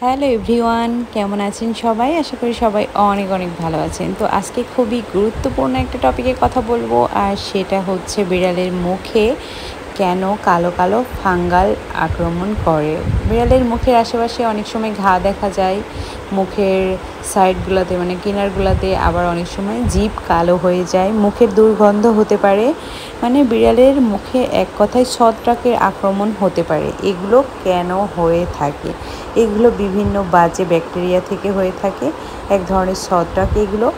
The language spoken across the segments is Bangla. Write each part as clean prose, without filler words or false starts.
হ্যালো এভরিওয়ান, কেমন আছেন সবাই? আশা করি সবাই অনেক অনেক ভালো আছেন। তো আজকে খুবই গুরুত্বপূর্ণ একটা টপিকে কথা বলবো, আর সেটা হচ্ছে বিড়ালের মুখে কেন কালো কালো ফাঙ্গাল আক্রমণ করে। বিড়ালের মুখের আশেপাশে অনেক সময় ঘা দেখা যায়, মুখের সাইডগুলোতে মানে কিনারগুলোতে, আবার অনেক সময় জিভ কালো হয়ে যায়, মুখের দুর্গন্ধ হতে পারে। মানে বিড়ালের মুখে এক কথায় ছত্রাকের আক্রমণ হতে পারে। এগুলো কেন হয়ে থাকে? এগুলো বিভিন্ন বাজে ব্যাকটেরিয়া থেকে হয়ে থাকে, এক ধরনের ছত্রাক এগুলো।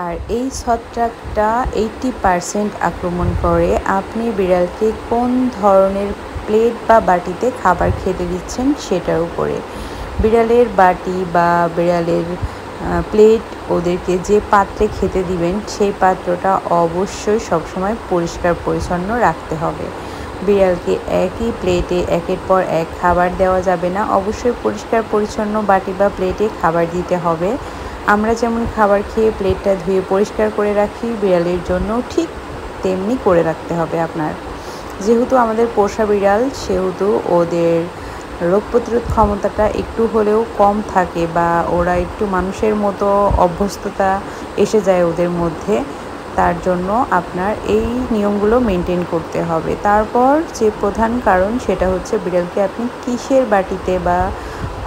আর এই ছত্রাকটা 80% আক্রমণ করে আপনি বিড়ালকে কোন ধরনের প্লেট বা বাটিতে খাবার খেতে দিচ্ছেন সেটার উপরে। বিড়ালের বাটি বা বিড়ালের প্লেট, ওদেরকে যে পাত্রে খেতে দিবেন সেই পাত্রটা অবশ্যই সবসময় পরিষ্কার পরিচ্ছন্ন রাখতে হবে। বিড়ালকে একই প্লেটে একের পর এক খাবার দেওয়া যাবে না, অবশ্যই পরিষ্কার পরিচ্ছন্ন বাটি বা প্লেটে খাবার দিতে হবে। আমরা যেমন খাবার খেয়ে প্লেটটা ধুয়ে পরিষ্কার করে রাখি, বিড়ালের জন্য ঠিক তেমনি করে রাখতে হবে আপনার। যেহেতু আমাদের পোষা বিড়াল, সেহেতু ওদের রোগ প্রতিরোধ ক্ষমতাটা একটু হলেও কম থাকে, বা ওরা একটু মানুষের মতো অভ্যস্ততা এসে যায় ওদের মধ্যে। তার জন্য আপনার এই নিয়মগুলো মেনটেন করতে হবে। তারপর যে প্রধান কারণ সেটা হচ্ছে বিড়ালকে আপনি কিসের বাটিতে বা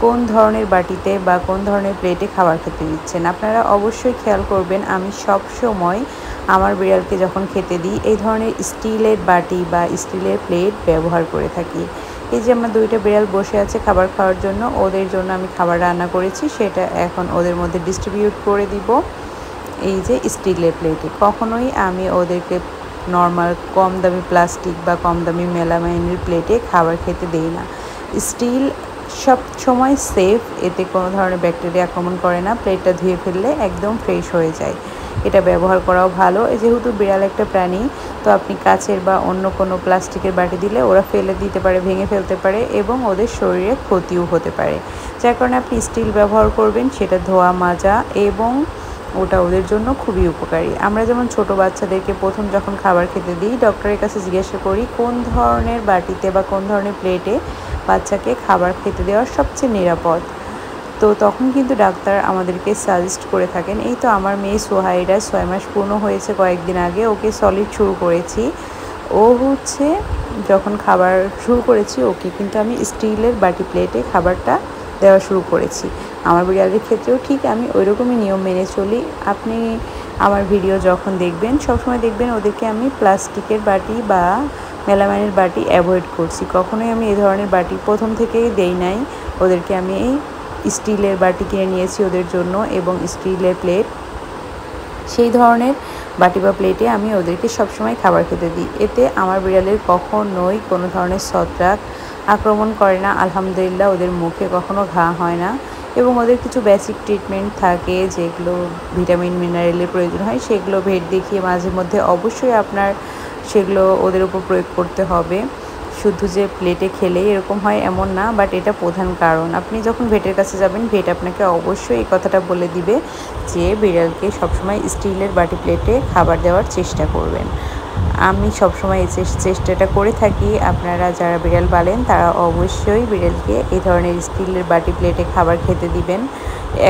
কোন ধরনের বাটিতে বা কোন ধরনের প্লেটে খাবার খেতে দিচ্ছেন। আপনারা অবশ্যই খেয়াল করবেন, আমি সব সময় আমার বিড়ালকে যখন খেতে দিই এই ধরনের স্টিলের বাটি বা স্টিলের প্লেট ব্যবহার করে থাকি। এই যে আমার দুইটা বিড়াল বসে আছে খাবার খাওয়ার জন্য, ওদের জন্য আমি খাবার রান্না করেছি, সেটা এখন ওদের মধ্যে ডিস্ট্রিবিউট করে দিব এই যে স্টিলের প্লেটে। কখনোই আমি ওদেরকে নর্মাল কম দামি প্লাস্টিক বা কম দামি মেলামাইনের প্লেটে খাবার খেতে দেই না। স্টিল সব সময় সেফ, এতে কোনো ধরনের ব্যাকটেরিয়া আক্রমণ করে না, প্লেটটা ধুয়ে ফেললে একদম ফ্রেশ হয়ে যায়। এটা ব্যবহার করাও ভালো। যেহেতু বিড়াল একটা প্রাণী, তো আপনি কাচের বা অন্য কোনো প্লাস্টিকের বাটি দিলে ওরা ফেলে দিতে পারে, ভেঙে ফেলতে পারে এবং ওদের শরীরে ক্ষতিও হতে পারে। যার কারণে আপনি স্টিল ব্যবহার করবেন, সেটা ধোয়া মাজা এবং ওটা ওদের জন্য খুবই উপকারী। আমরা যেমন ছোট বাচ্চাদেরকে প্রথম যখন খাবার খেতে দিই, ডক্টরের কাছে জিজ্ঞাসা করি কোন ধরনের বাটিতে বা কোন ধরনের প্লেটে বাচ্চাকে খাবার খেতে দেওয়া সবচেয়ে নিরাপদ। তো তখন কিন্তু ডাক্তার আমাদেরকে সাজেস্ট করে থাকেন। এই তো আমার মেয়ে সোহাইরা 6 মাস পূর্ণ হয়েছে কয়েকদিন আগে, ওকে সলিড শুরু করেছি। ও হচ্ছে যখন খাবার শুরু করেছি, ওকে কিন্তু আমি স্টিলের বাটি প্লেটে খাবারটা দেওয়া শুরু করেছি। আমার বিড়ালের ক্ষেত্রেও ঠিক আমি ওইরকমই নিয়ম মেনে চলি। আপনি আমার ভিডিও যখন দেখবেন সবসময় দেখবেন ওদেরকে আমি প্লাস্টিকের বাটি বা মেলামাইনের বাটি অ্যাভয়েড করছি। কখনোই আমি এই ধরনের বাটি প্রথম থেকেই দেই নাই ওদেরকে। আমি স্টিলের বাটি কিনে নিয়েছি ওদের জন্য এবং স্টিলের প্লেট, সেই ধরনের বাটি বা প্লেটে আমি ওদেরকে সবসময় খাবার খেতে দিই। এতে আমার বিড়ালের কখনোই কোনো ধরনের ছত্রাক আক্রমণ করে না। আলহামদুলিল্লাহ, ওদের মুখে কখনো ঘা হয় না। এবং ওদের কিছু বেসিক ট্রিটমেন্ট থাকে, যেগুলো ভিটামিন মিনারেলের প্রয়োজন হয়, সেগুলো ভেট দেখিয়ে মাঝে মধ্যে অবশ্যই আপনার সেগুলো ওদের উপর প্রয়োগ করতে হবে। শুধু যে প্লেটে খেলেই এরকম হয় এমন না, বাট এটা প্রধান কারণ। আপনি যখন ভেটের কাছে যাবেন, ভেট আপনাকে অবশ্যই এই কথাটা বলে দিবে যে বিড়ালকে সবসময় স্টিলের বাটি প্লেটে খাবার দেওয়ার চেষ্টা করবেন। আমি সবসময় এই চেষ্টাটা করে থাকি। আপনারা যারা বিড়াল পালেন তারা অবশ্যই বিড়ালকে এই ধরনের স্টিলের বাটি প্লেটে খাবার খেতে দিবেন।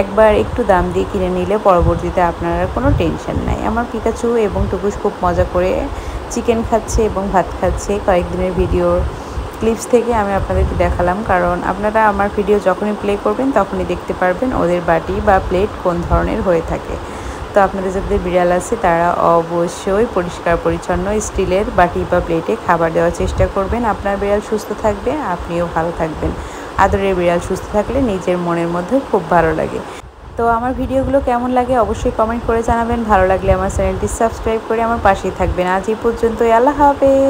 একবার একটু দাম দিয়ে কিনে নিলে পরবর্তীতে আপনারা কোনো টেনশন নাই। আমার পিকাচু এবং টুকুস খুব মজা করে চিকেন খাচ্ছে এবং ভাত খাচ্ছে। কয়েকদিনের ভিডিওর ক্লিপস থেকে আমি আপনাদেরকে দেখালাম, কারণ আপনারা আমার ভিডিও যখনই প্লে করবেন তখনই দেখতে পারবেন ওদের বাটি বা প্লেট কোন ধরনের হয়ে থাকে। তো আপনাদের যাদের বিড়াল আছে তারা অবশ্যই পরিষ্কার পরিচ্ছন্ন স্টিলের বাটি বা প্লেটে খাবার দেওয়ার চেষ্টা করবেন। আপনার বিড়াল সুস্থ থাকবে, আপনিও ভালো থাকবেন। আদরের বিড়াল সুস্থ থাকলে নিজের মনের মধ্যে খুব ভালো লাগে। তো আমার ভিডিওগুলো কেমন লাগে অবশ্যই কমেন্ট করে জানাবেন। ভালো লাগলে আমার চ্যানেলটি সাবস্ক্রাইব করে আমার পাশেই থাকবেন। আজ এই পর্যন্তই, আল্লাহ হাফেজ।